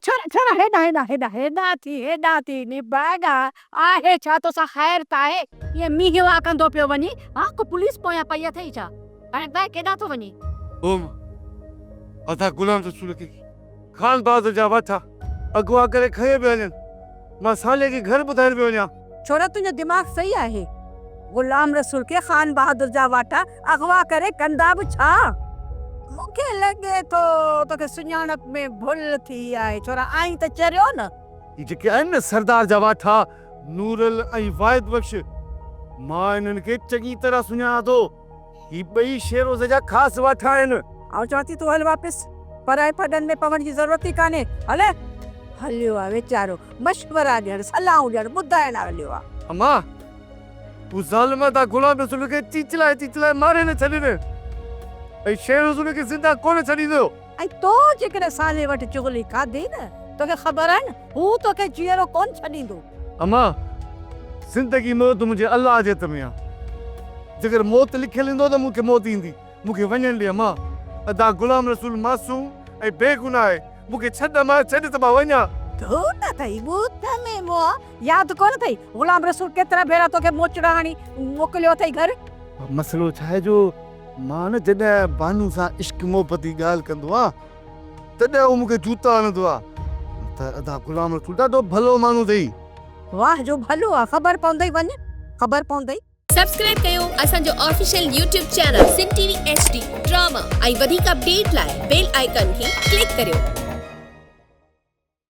छोरा छोरा हेॾा थी निभागा आहे छा तोसां ख़ैर त आहे ये मींहुं वाकंदो पियो वञी हा को पुलिस पोयां पई अथई छा हाणे तव्हां केॾां थो वञी ओम अदा गुलाम रसूल के खान बहादुर जा वाठा अगवा करे खये पिया वञनि मां साले के घर ॿुधाइण पियो वञा छोरा तुंहिंजो दिमाग़ सही आहे गुलाम रसूल के खान बहादुर जा वाटा अगवा करे कंदा बि छा मूंखे लॻे थो तोखे सुञाणप में भुल थी आहे छोरा आई त चरियो न ये जेके आहिनि न सरदार जा वाठा नूरल ऐं वाहिद बख्श मां इन्हनि खे चङी तरह सुञाणा थो ही ॿई शेरोज़ जा ख़ासि वाठा आहिनि ऐं चवां थी तूं हल वापसि पराए पॾनि में पवण जी ज़रूरत ई कान्हे हले हलियो आहे वीचारो मशवरा ॾियणु सलाहूं ॾियणु ॿुधाइण हलियो आहे अम्मा तूं ज़ालिम ता गुलाम रसूल खे चिचलाए मारे न छॾीनि ऐं शेर रसूल खे ज़िंदा कोन छॾींदो ऐं तो जेकॾहिं साले वटि चुगली खाधी न तोखे ख़बर आहे न हू तोखे जीअरो कोन छॾींदो अम्मा ज़िंदगी मौत मुंहिंजे अल्लाह जे हथ में आहे जेकर मौत लिखियल ईंदो त मूंखे मौत ईंदी मूंखे वञण ॾे अम्मा अदा गुलाम रसूल मासूम ऐं बेगुनाह आहे मूंखे छॾ त मां वञा तो न अथई ॿुध में मोआ यादि कोन अथई गुलाम रसूल केतिरा भेरा तोखे मोचड़ा हणी मोकिलियो अथई घर मसलो छा आहे जो मां न जॾहिं बानू सां इश्क मोहबत जी ॻाल्हि कंदो आहे तॾहिं उहो मूंखे जूता हणंदो आहे त अदा गुलाम रसूल ॾाढो भलो माण्हू अथई वाह जो भलो आहे ख़बर पवंदई वञ ख़बर पवंदई सब्सक्राइब कयो असांजो official YouTube channel Singh TV HD drama ऐं वधीक अपडेट लाइ बेल आइकन खे क्लिक करियो।